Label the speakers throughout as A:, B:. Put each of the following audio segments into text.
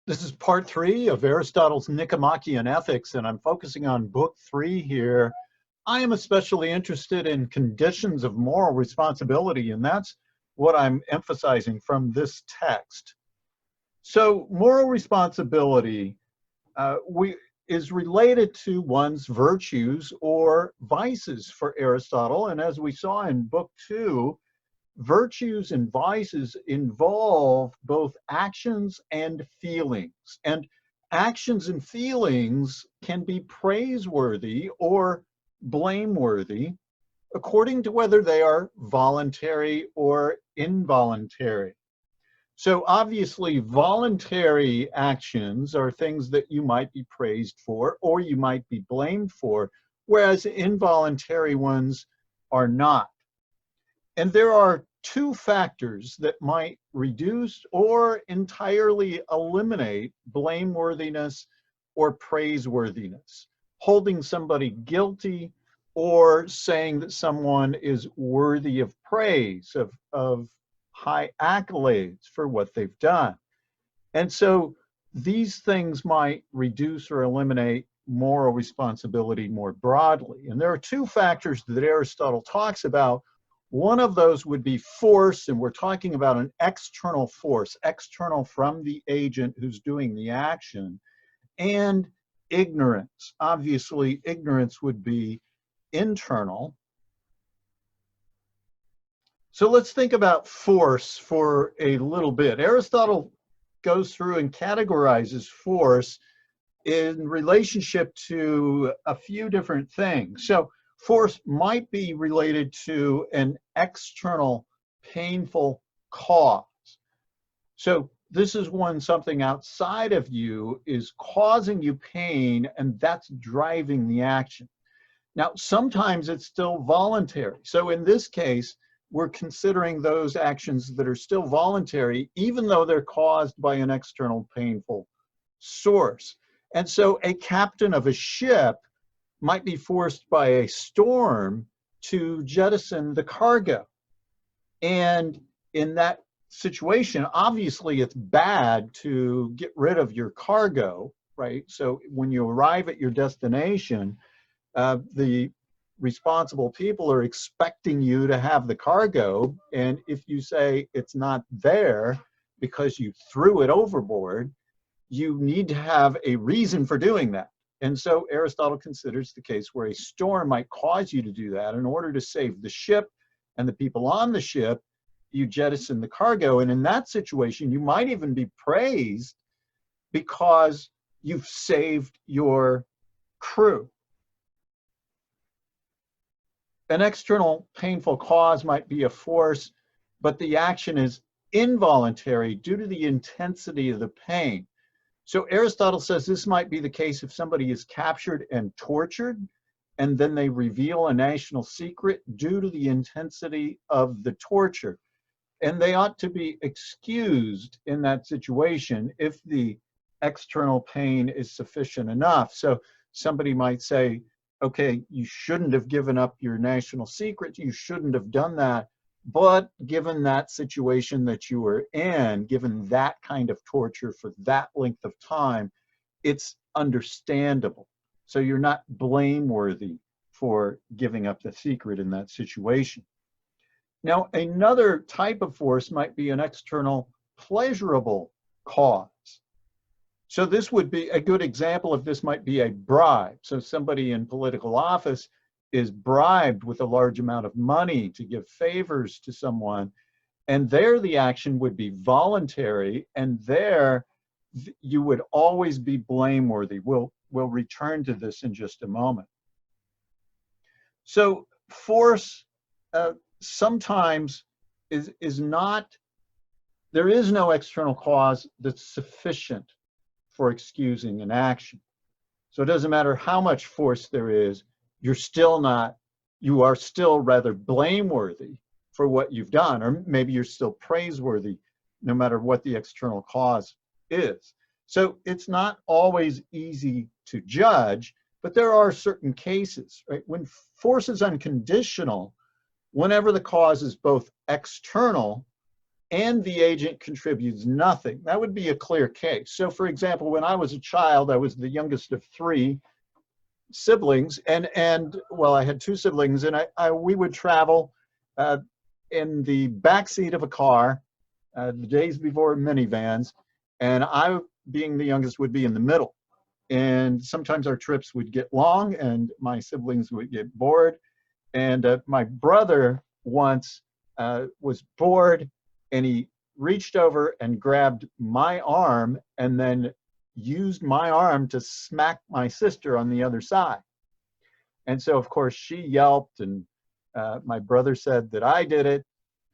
A: This is part 3 of Aristotle's Nicomachean Ethics, and I'm focusing on book 3 here. I am especially interested in conditions of moral responsibility, and that's what I'm emphasizing from this text. So moral responsibility is related to one's virtues or vices for Aristotle, and as we saw in book 2, virtues and vices involve both actions and feelings. And actions and feelings can be praiseworthy or blameworthy according to whether they are voluntary or involuntary. So obviously, voluntary actions are things that you might be praised for or you might be blamed for, whereas involuntary ones are not. And there are two factors that might reduce or entirely eliminate blameworthiness or praiseworthiness: holding somebody guilty or saying that someone is worthy of praise, of high accolades for what they've done. And so these things might reduce or eliminate moral responsibility more broadly. And there are two factors that Aristotle talks about. One of those would be force, and we're talking about an external force, external from the agent who's doing the action, and ignorance. Obviously, ignorance would be internal. So let's think about force for a little bit. Aristotle goes through and categorizes force in relationship to a few different things. So force might be related to an external painful cause. So this is when something outside of you is causing you pain, and that's driving the action. Now, sometimes it's still voluntary. So in this case, we're considering those actions that are still voluntary, even though they're caused by an external painful source. And so a captain of a ship might be forced by a storm to jettison the cargo. And in that situation, obviously it's bad to get rid of your cargo, right? So when you arrive at your destination, the responsible people are expecting you to have the cargo. And if you say it's not there because you threw it overboard, you need to have a reason for doing that. And so Aristotle considers the case where a storm might cause you to do that. In order to save the ship and the people on the ship, you jettison the cargo. And in that situation, you might even be praised because you've saved your crew. An external painful cause might be a force, but the action is involuntary due to the intensity of the pain. So Aristotle says this might be the case if somebody is captured and tortured, and then they reveal a national secret due to the intensity of the torture. And they ought to be excused in that situation if the external pain is sufficient enough. So somebody might say, okay, you shouldn't have given up your national secret, you shouldn't have done that. But given that situation that you were in, given that kind of torture for that length of time, it's understandable. So you're not blameworthy for giving up the secret in that situation. Now, another type of force might be an external pleasurable cause. So this would be a good example of this might be a bribe. So somebody in political office is bribed with a large amount of money to give favors to someone, and there the action would be voluntary, and there you would always be blameworthy. We'll return to this in just a moment. So force sometimes is not, there is no external cause that's sufficient for excusing an action. So it doesn't matter how much force there is, you are still rather blameworthy for what you've done, or maybe you're still praiseworthy no matter what the external cause is. So it's not always easy to judge, but there are certain cases, right? When force is unconditional, whenever the cause is both external and the agent contributes nothing. That would be a clear case. So for example, when I was a child, I was the youngest of three siblings, and well, I had two siblings, and we would travel uh, in the back seat of a car the days before minivans, and I, being the youngest, would be in the middle. And sometimes our trips would get long, and my siblings would get bored. And my brother once was bored, and he reached over and grabbed my arm and then used my arm to smack my sister on the other side. And so, of course, she yelped, and my brother said that I did it,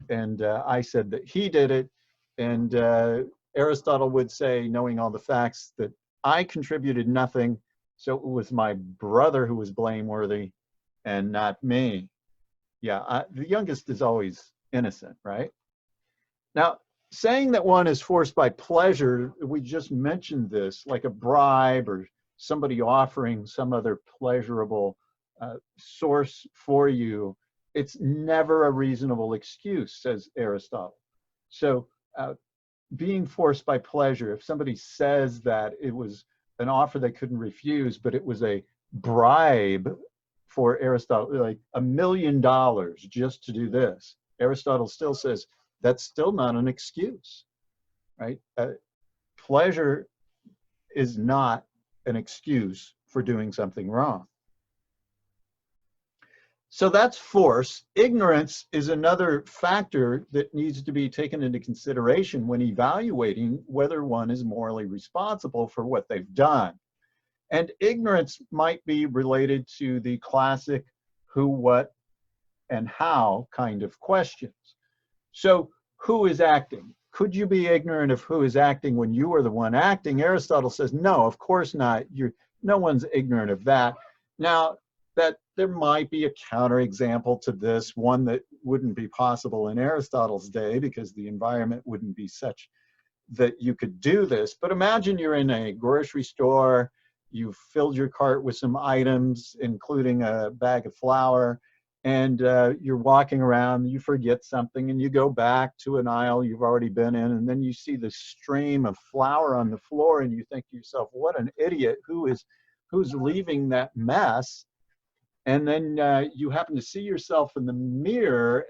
A: and I said that he did it. And Aristotle would say, knowing all the facts, that I contributed nothing, so it was my brother who was blameworthy and not me. Yeah, the youngest is always innocent, right? Now, saying that one is forced by pleasure, we just mentioned this, like a bribe or somebody offering some other pleasurable source for you. It's never a reasonable excuse, says Aristotle. So being forced by pleasure, if somebody says that it was an offer they couldn't refuse, but it was a bribe for Aristotle, like $1 million just to do this, Aristotle still says that's still not an excuse, right? Pleasure is not an excuse for doing something wrong. So that's force. Ignorance is another factor that needs to be taken into consideration when evaluating whether one is morally responsible for what they've done. And ignorance might be related to the classic who, what, and how kind of questions. So who is acting? Could you be ignorant of who is acting when you are the one acting? Aristotle says, no, of course not. No one's ignorant of that. Now, that there might be a counterexample to this, one that wouldn't be possible in Aristotle's day because the environment wouldn't be such that you could do this. But imagine you're in a grocery store, you've filled your cart with some items, including a bag of flour, and you're walking around, you forget something, and you go back to an aisle you've already been in, and then you see the stream of flour on the floor, and you think to yourself, what an idiot, who's leaving that mess? And then you happen to see yourself in the mirror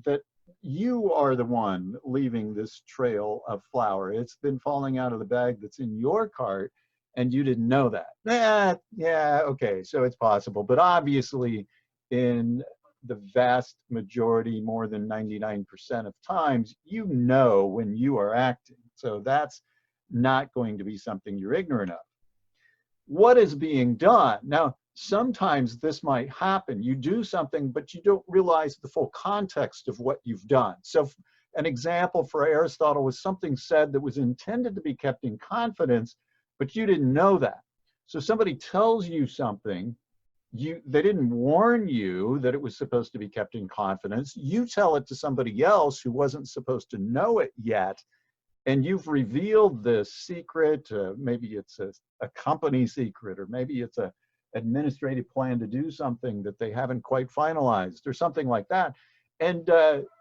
A: that you are the one leaving this trail of flour. It's been falling out of the bag that's in your cart, and you didn't know that. Yeah, okay, so it's possible. But obviously, in the vast majority, more than 99% of times, you know when you are acting. So that's not going to be something you're ignorant of. What is being done? Now, sometimes this might happen. You do something, but you don't realize the full context of what you've done. So an example for Aristotle was something said that was intended to be kept in confidence, but you didn't know that. So somebody tells you something, they didn't warn you that it was supposed to be kept in confidence. You tell it to somebody else who wasn't supposed to know it yet, and you've revealed this secret. Maybe it's a company secret, or maybe it's a administrative plan to do something that they haven't quite finalized, or something like that. And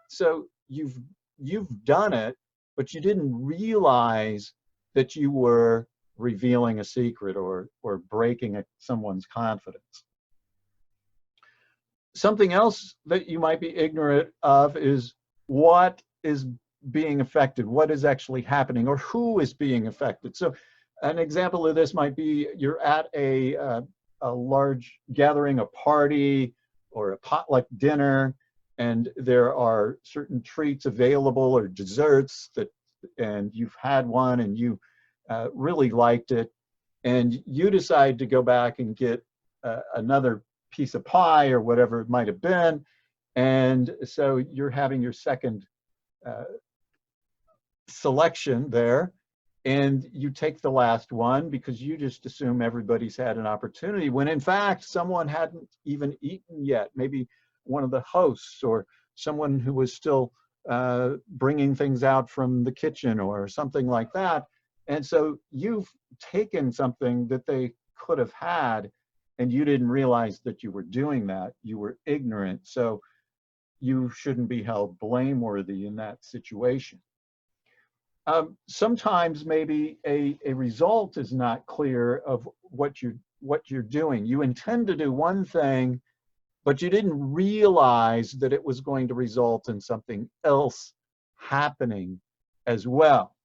A: so you've done it, but you didn't realize that you were revealing a secret or breaking someone's confidence. Something else that you might be ignorant of is what is being affected, what is actually happening, or who is being affected. So an example of this might be you're at a large gathering, a party, or a potluck dinner, and there are certain treats available or desserts and you've had one and you really liked it, and you decide to go back and get another piece of pie or whatever it might have been, and so you're having your second selection there, and you take the last one because you just assume everybody's had an opportunity, when in fact someone hadn't even eaten yet, maybe one of the hosts or someone who was still bringing things out from the kitchen or something like that. And so you've taken something that they could have had, and you didn't realize that you were doing that. You were ignorant, so you shouldn't be held blameworthy in that situation. Sometimes maybe a result is not clear of what you're doing. You intend to do one thing, but you didn't realize that it was going to result in something else happening as well.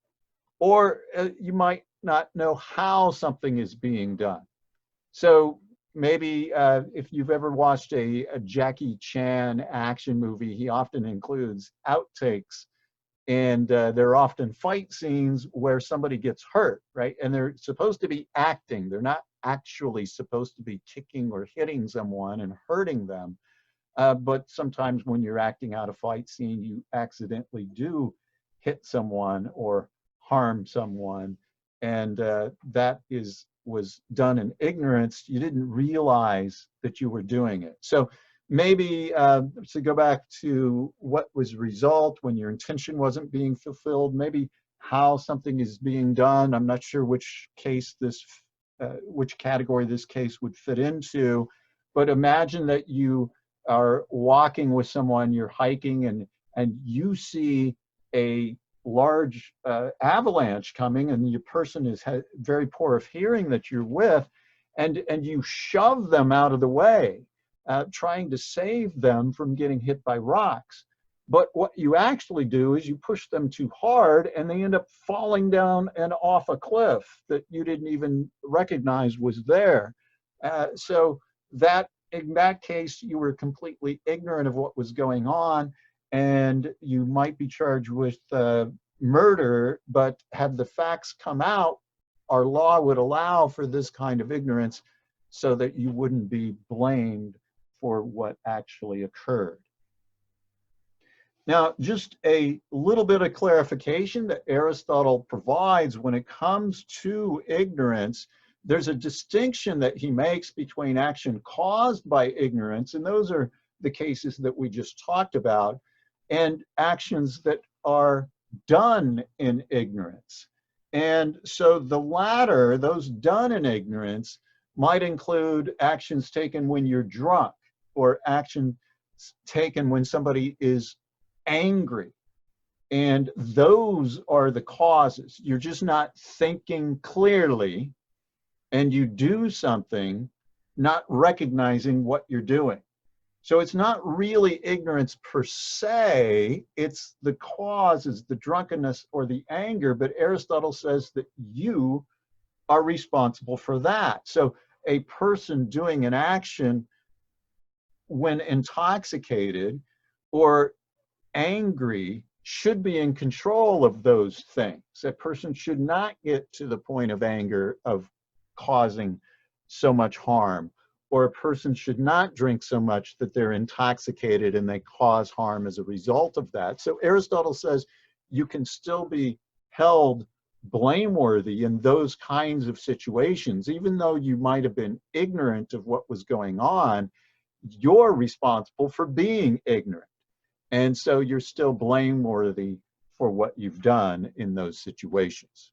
A: Or you might not know how something is being done. So maybe if you've ever watched a Jackie Chan action movie, he often includes outtakes, and there are often fight scenes where somebody gets hurt, right? And they're supposed to be acting. They're not actually supposed to be kicking or hitting someone and hurting them. But sometimes when you're acting out a fight scene, you accidentally do hit someone or harm someone, and that was done in ignorance. You didn't realize that you were doing it. So maybe to go back to what was the result when your intention wasn't being fulfilled, maybe how something is being done. I'm not sure which which category this case would fit into, but imagine that you are walking with someone, you're hiking, and you see a large avalanche coming, and your person is very poor of hearing that you're with, and you shove them out of the way, trying to save them from getting hit by rocks. But what you actually do is you push them too hard, and they end up falling down and off a cliff that you didn't even recognize was there. So that in that case, you were completely ignorant of what was going on, and you might be charged with murder. But had the facts come out, our law would allow for this kind of ignorance so that you wouldn't be blamed for what actually occurred. Now, just a little bit of clarification that Aristotle provides when it comes to ignorance. There's a distinction that he makes between action caused by ignorance, and those are the cases that we just talked about, and actions that are done in ignorance. And so the latter, those done in ignorance, might include actions taken when you're drunk, or actions taken when somebody is angry. And those are the causes. You're just not thinking clearly, and you do something not recognizing what you're doing. So it's not really ignorance per se, it's the causes, the drunkenness or the anger, but Aristotle says that you are responsible for that. So a person doing an action when intoxicated or angry should be in control of those things. A person should not get to the point of anger of causing so much harm, or a person should not drink so much that they're intoxicated and they cause harm as a result of that. So Aristotle says you can still be held blameworthy in those kinds of situations, even though you might have been ignorant of what was going on. You're responsible for being ignorant. And so you're still blameworthy for what you've done in those situations.